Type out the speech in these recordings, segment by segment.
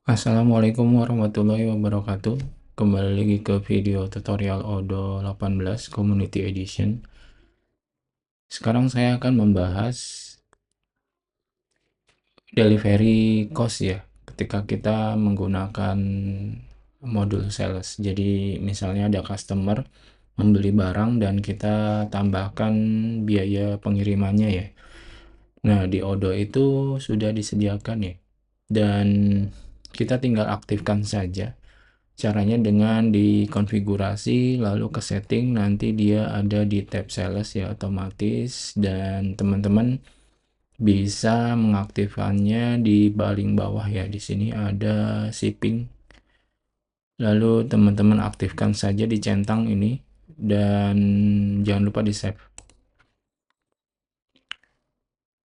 Assalamualaikum warahmatullahi wabarakatuh. Kembali lagi ke video tutorial Odoo 18 Community Edition. Sekarang saya akan membahas delivery cost ya, ketika kita menggunakan modul sales. Jadi misalnya ada customer membeli barang dan kita tambahkan biaya pengirimannya ya. Nah, di Odoo itu sudah disediakan ya, dan kita tinggal aktifkan saja. Caranya dengan dikonfigurasi lalu ke setting, nanti dia ada di tab sales ya otomatis, dan teman-teman bisa mengaktifkannya di paling bawah ya. Di sini ada shipping. Lalu teman-teman aktifkan saja, dicentang ini, dan jangan lupa di save.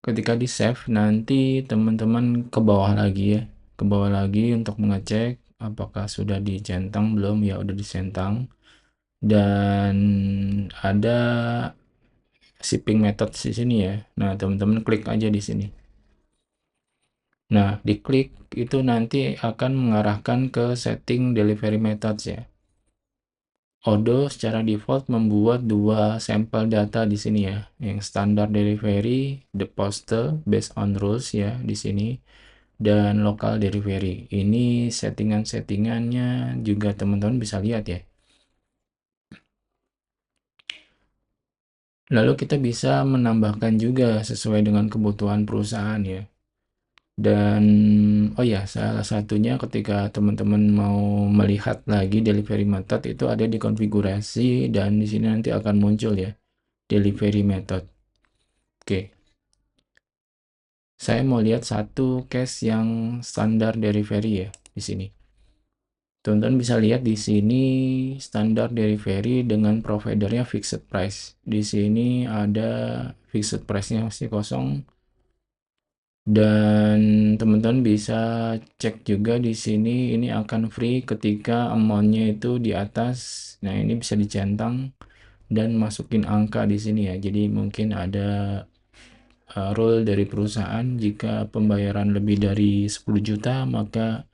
Ketika di save, nanti teman-teman ke bawah lagi ya, ke bawah lagi untuk mengecek apakah sudah dicentang belum. Ya udah dicentang, dan ada shipping method di sini ya. Nah, teman-teman klik aja di sini. Nah, diklik itu nanti akan mengarahkan ke setting delivery methods ya. Odoo secara default membuat dua sampel data di sini ya, yang standar delivery, the poster based on rules ya di sini, dan local delivery. Ini settingan-settingannya juga teman-teman bisa lihat ya. Lalu kita bisa menambahkan juga sesuai dengan kebutuhan perusahaan ya. Dan oh ya, salah satunya ketika teman-teman mau melihat lagi delivery method itu ada di konfigurasi, dan di sini nanti akan muncul ya delivery method. Oke. Saya mau lihat satu case yang standar delivery ya di sini. Teman-teman bisa lihat di sini standar delivery dengan providernya fixed price. Di sini ada fixed price-nya masih kosong. Dan teman-teman bisa cek juga di sini, ini akan free ketika amount-nya itu di atas. Nah, ini bisa dicentang dan masukin angka di sini ya. Jadi mungkin ada rule dari perusahaan, jika pembayaran lebih dari 10 juta maka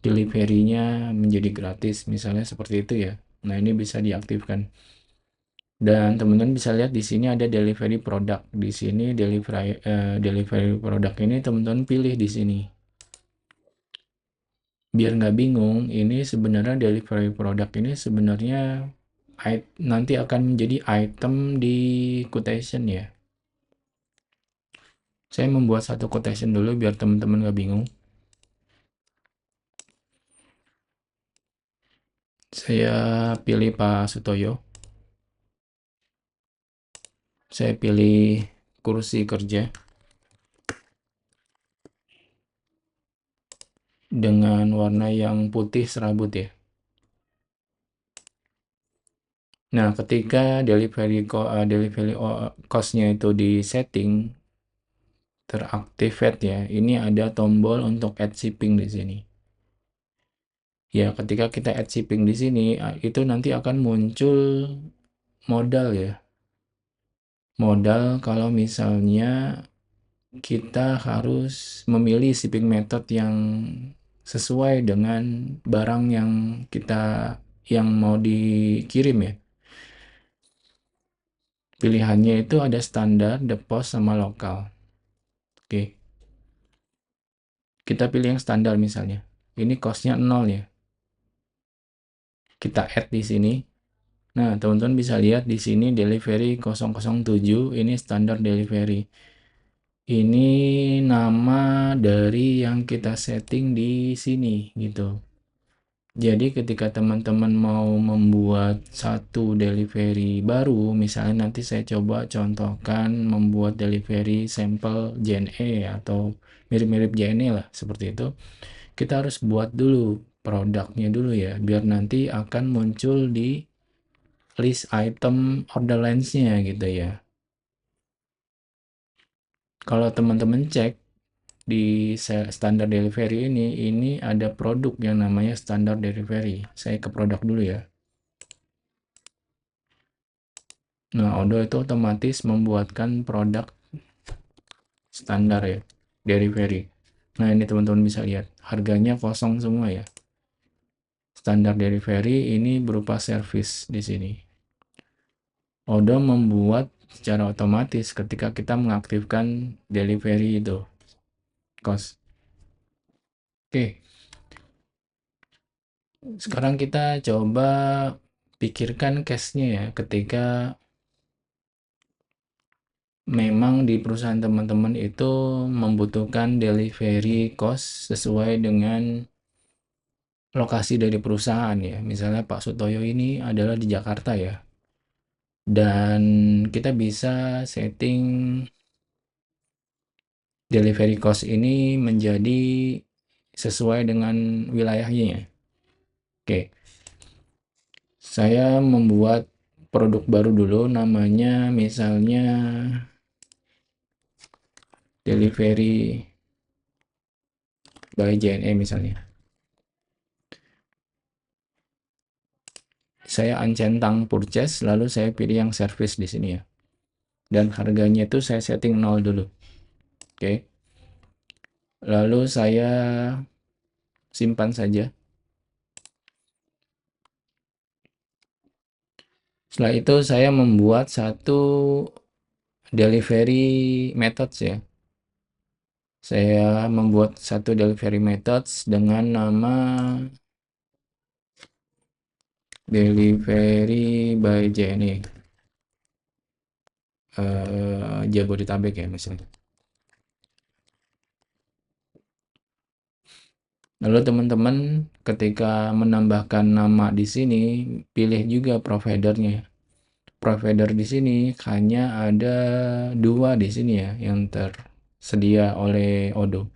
delivery-nya menjadi gratis, misalnya seperti itu ya. Nah, ini bisa diaktifkan. Dan teman-teman bisa lihat di sini ada delivery product. Di sini delivery product ini teman-teman pilih di sini. Biar nggak bingung, ini sebenarnya delivery product ini sebenarnya nanti akan menjadi item di quotation ya. Saya membuat satu quotation dulu biar teman-teman nggak bingung. Saya pilih Pak Sutoyo. Saya pilih kursi kerja dengan warna yang putih serabut ya. Nah, ketika delivery cost-nya itu di setting teractivate ya, ini ada tombol untuk add shipping di sini. Ya, ketika kita add shipping di sini, itu nanti akan muncul modal ya. Modal kalau misalnya kita harus memilih shipping method yang sesuai dengan barang yang yang mau dikirim ya. Pilihannya itu ada standar, the post, sama lokal. Oke. Kita pilih yang standar misalnya. Ini cost-nya 0 ya. Kita add di sini. Nah, teman-teman bisa lihat di sini delivery 007, ini standar delivery. Ini nama dari yang kita setting di sini gitu. Jadi ketika teman-teman mau membuat satu delivery baru, misalnya nanti saya coba contohkan membuat delivery sampel JNE atau mirip-mirip JNE lah, seperti itu. Kita harus buat dulu produknya dulu ya, biar nanti akan muncul di list item order lines-nya gitu ya. Kalau teman-teman cek di standar delivery ini ada produk yang namanya standar delivery. Saya ke produk dulu ya. Nah, Odoo itu otomatis membuatkan produk standar ya, delivery. Nah, ini teman-teman bisa lihat, harganya kosong semua ya. Standar delivery ini berupa service di sini. Odo membuat secara otomatis ketika kita mengaktifkan delivery itu. Cost. Oke, sekarang kita coba pikirkan case-nya ya, ketika memang di perusahaan teman-teman itu membutuhkan delivery cost sesuai dengan lokasi dari perusahaan ya. Misalnya Pak Sutoyo ini adalah di Jakarta ya. Dan kita bisa setting delivery cost ini menjadi sesuai dengan wilayahnya ya. Oke, saya membuat produk baru dulu, namanya misalnya delivery by JNE misalnya. Saya uncentang purchase, lalu saya pilih yang service di sini ya. Dan harganya itu saya setting 0 dulu. Oke. Lalu saya simpan saja. Setelah itu saya membuat satu delivery methods ya. Saya membuat satu delivery methods dengan nama delivery by JNE. Jabodetabek ya misalnya. Lalu teman-teman ketika menambahkan nama di sini, pilih juga providernya. Provider di sini hanya ada 2 di sini ya yang tersedia oleh Odo.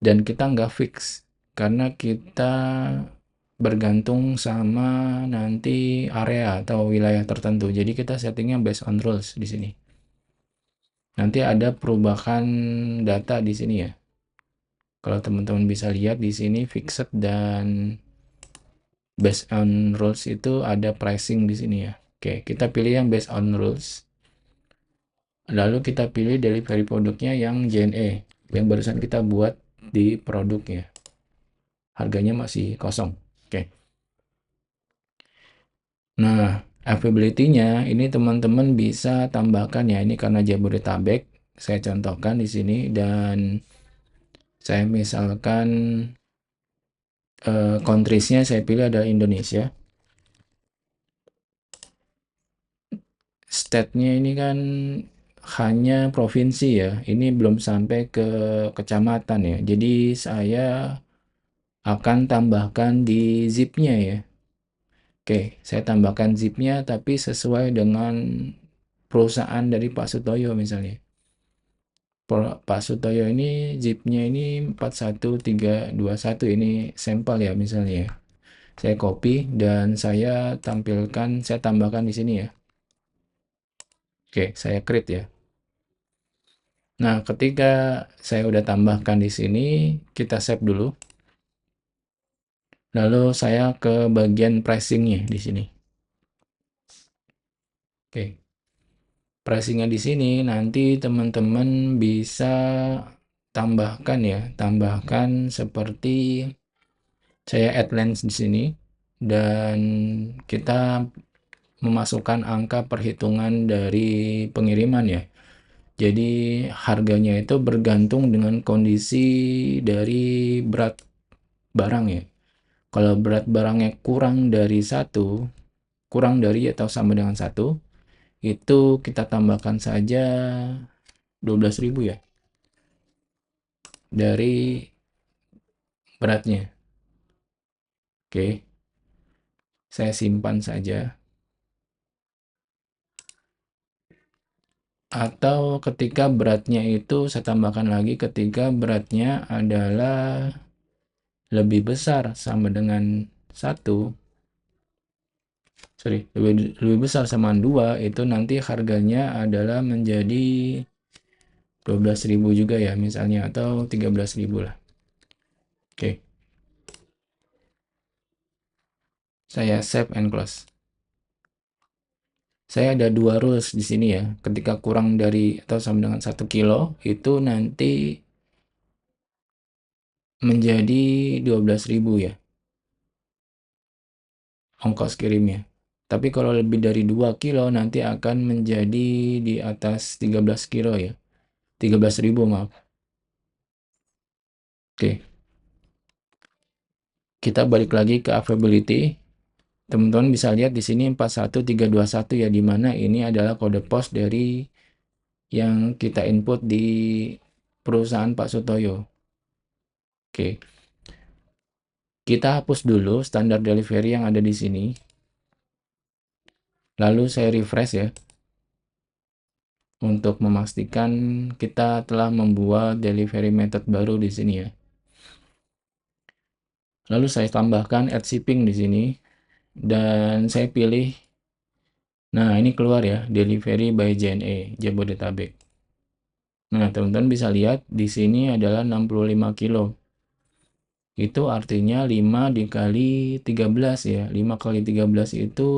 Dan kita nggak fix karena kita bergantung sama nanti area atau wilayah tertentu. Jadi kita settingnya based on rules di sini. Nanti ada perubahan data di sini ya. Kalau teman-teman bisa lihat di sini fixed dan based on rules itu ada pricing di sini ya. Oke, kita pilih yang based on rules. Lalu kita pilih delivery produknya yang JNE yang barusan kita buat di produknya. Harganya masih kosong. Oke. Nah, availability-nya ini teman-teman bisa tambahkan ya. Ini karena Jabodetabek, saya contohkan di sini dan saya misalkan countries-nya saya pilih ada Indonesia. State-nya ini kan hanya provinsi ya. Ini belum sampai ke kecamatan ya. Jadi saya akan tambahkan di zip-nya ya. Oke, saya tambahkan zip-nya tapi sesuai dengan perusahaan dari Pak Sutoyo misalnya. Pak Sutoyo ini zip-nya ini 41321 ini sampel ya misalnya ya. Saya copy dan saya tampilkan, saya tambahkan di sini ya. Oke, saya create ya. Nah, ketika saya udah tambahkan di sini, kita save dulu. Lalu saya ke bagian pricing-nya di sini. Oke. Pricing-nya di sini nanti teman-teman bisa tambahkan ya, tambahkan seperti saya add lens di sini dan kita memasukkan angka perhitungan dari pengiriman ya. Jadi harganya itu bergantung dengan kondisi dari berat barang ya. Kalau berat barangnya kurang dari atau sama dengan 1, itu kita tambahkan saja 12.000 ya dari beratnya. Oke, saya simpan saja. Atau ketika beratnya itu saya tambahkan lagi ketika beratnya adalah lebih besar sama dengan 1, lebih besar sama 2, itu nanti harganya adalah menjadi 12.000 juga ya misalnya, atau 13.000 lah. Oke. Saya save and close. Saya ada 2 rules di sini ya. Ketika kurang dari atau sama dengan 1 kilo, itu nanti menjadi 12.000 ya, ongkos kirimnya. Tapi kalau lebih dari 2 kilo nanti akan menjadi di atas 13 kilo ya. 13.000 maaf. Oke, kita balik lagi ke availability. Teman-teman bisa lihat di sini 41321 ya, di mana ini adalah kode pos dari yang kita input di perusahaan Pak Sutoyo. Oke, kita hapus dulu standar delivery yang ada di sini. Lalu saya refresh ya, untuk memastikan kita telah membuat delivery method baru di sini ya. Lalu saya tambahkan add shipping di sini dan saya pilih, nah ini keluar ya, delivery by JNE Jabodetabek. Nah, teman-teman bisa lihat di sini adalah 65 kilo. Itu artinya 5 dikali 13 ya. 5 kali 13 itu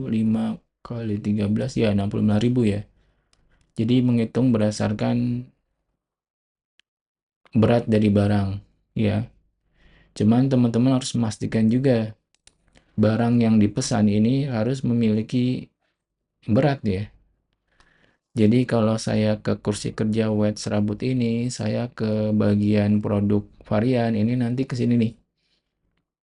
5 kali 13 ya 65.000 ya. Jadi menghitung berdasarkan berat dari barang ya. Cuman teman-teman harus memastikan juga barang yang dipesan ini harus memiliki berat ya. Jadi kalau saya ke kursi kerja wet serabut ini, saya ke bagian produk varian ini nanti ke sini nih.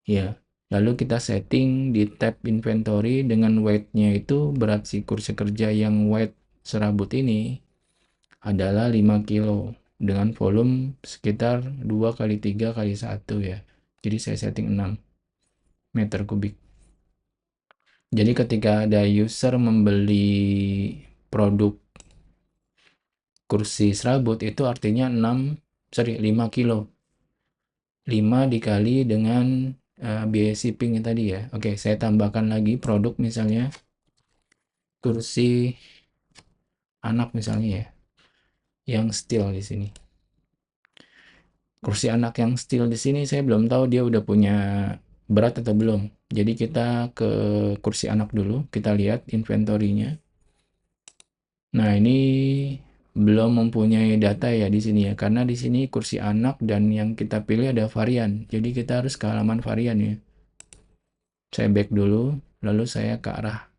Ya, lalu kita setting di tab inventory dengan weight-nya itu berat si kursi kerja yang weight serabut ini adalah 5 kilo dengan volume sekitar 2 kali 3 kali 1 ya. Jadi saya setting 6 meter kubik. Jadi ketika ada user membeli produk kursi serabut itu artinya 5 kilo. 5 dikali dengan biaya shipping tadi ya. Oke, saya tambahkan lagi produk misalnya kursi anak misalnya ya, yang steel di sini. Kursi anak yang steel di sini saya belum tahu dia udah punya berat atau belum. Jadi kita ke kursi anak dulu, kita lihat inventory-nya. Nah, ini belum mempunyai data ya di sini ya, karena di sini kursi anak dan yang kita pilih ada varian. Jadi kita harus ke halaman varian ya. Saya back dulu, lalu saya ke arah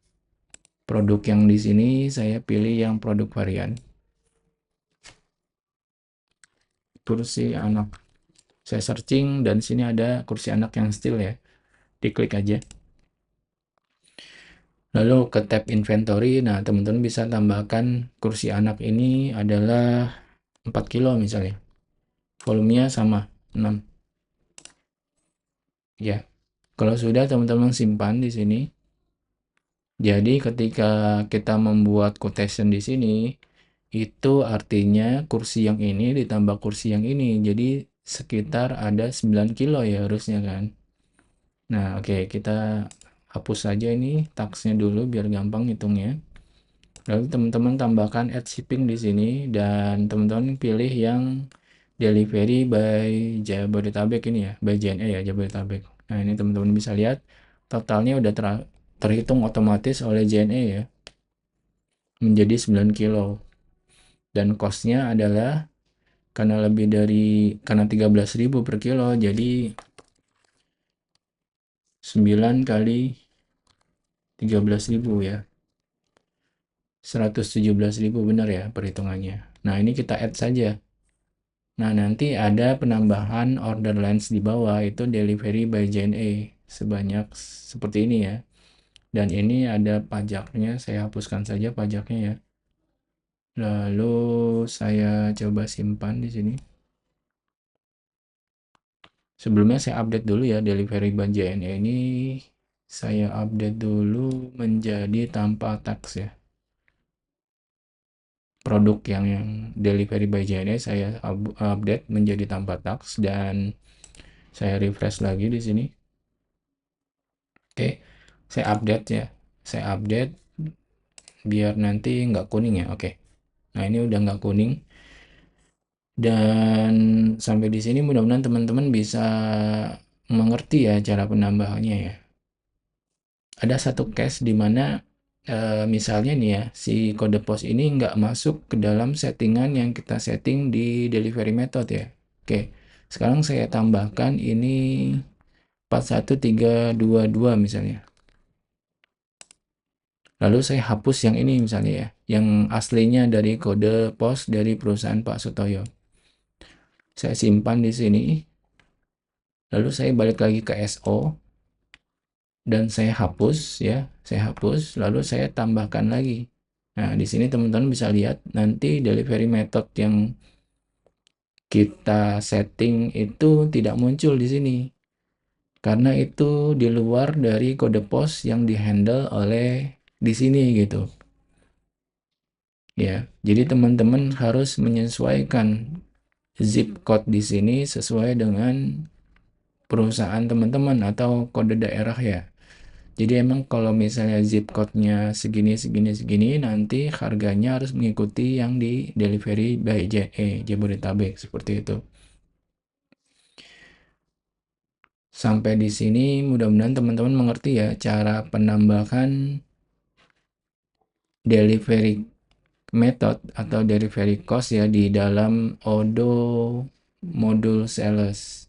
produk yang di sini, saya pilih yang produk varian. Kursi anak. Saya searching dan sini ada kursi anak yang steel ya. Diklik aja. Lalu ke tab inventory, nah teman-teman bisa tambahkan kursi anak ini adalah 4 kilo misalnya. Volumenya sama, 6. Ya, kalau sudah teman-teman simpan di sini. Jadi ketika kita membuat quotation di sini, itu artinya kursi yang ini ditambah kursi yang ini. Jadi sekitar ada 9 kilo ya harusnya kan. Nah, oke, kita hapus saja ini taksnya dulu biar gampang hitungnya. Lalu teman-teman tambahkan add shipping di sini dan teman-teman pilih yang delivery by Jabodetabek ini ya, by JNE ya, Jabodetabek. Nah, ini teman-teman bisa lihat totalnya udah terhitung otomatis oleh JNE ya, menjadi 9 kilo. Dan cost-nya adalah karena 13.000 per kilo, jadi 9 kali 13.000 ya. 117.000 benar ya perhitungannya. Nah, ini kita add saja. Nah, nanti ada penambahan order lines di bawah itu delivery by JNE sebanyak seperti ini ya. Dan ini ada pajaknya, saya hapuskan saja pajaknya ya. Lalu saya coba simpan di sini. Sebelumnya saya update dulu ya, delivery by JNE ini saya update dulu menjadi tanpa tax ya. Produk yang delivery by JNE saya update menjadi tanpa tax dan saya refresh lagi di sini. Oke, saya update ya. Saya update biar nanti nggak kuning ya. Oke. Nah, ini udah nggak kuning. Dan sampai di sini mudah-mudahan teman-teman bisa mengerti ya cara penambahannya ya. Ada satu case di mana misalnya nih ya, si kode pos ini nggak masuk ke dalam settingan yang kita setting di delivery method ya. Oke. Sekarang saya tambahkan ini 41322 misalnya. Lalu saya hapus yang ini misalnya ya, yang aslinya dari kode pos dari perusahaan Pak Sutoyo. Saya simpan di sini, lalu saya balik lagi ke SO, dan saya hapus ya, saya hapus, lalu saya tambahkan lagi. Nah, di sini teman-teman bisa lihat nanti delivery method yang kita setting itu tidak muncul di sini. Karena itu di luar dari kode pos yang dihandle oleh di sini gitu. Ya, jadi teman-teman harus menyesuaikan zip code di sini sesuai dengan perusahaan teman-teman atau kode daerah ya. Jadi emang kalau misalnya zip code-nya segini, segini, segini, nanti harganya harus mengikuti yang di delivery by JE, Jabodetabek, seperti itu. Sampai di sini mudah-mudahan teman-teman mengerti ya cara penambahan delivery method atau delivery cost ya di dalam Odoo modul sales.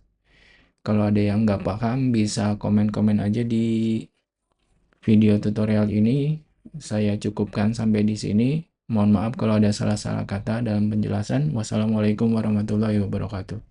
Kalau ada yang nggak paham bisa komen-komen aja di video tutorial ini. Saya cukupkan sampai di sini. Mohon maaf kalau ada salah-salah kata dalam penjelasan. Wassalamualaikum warahmatullahi wabarakatuh.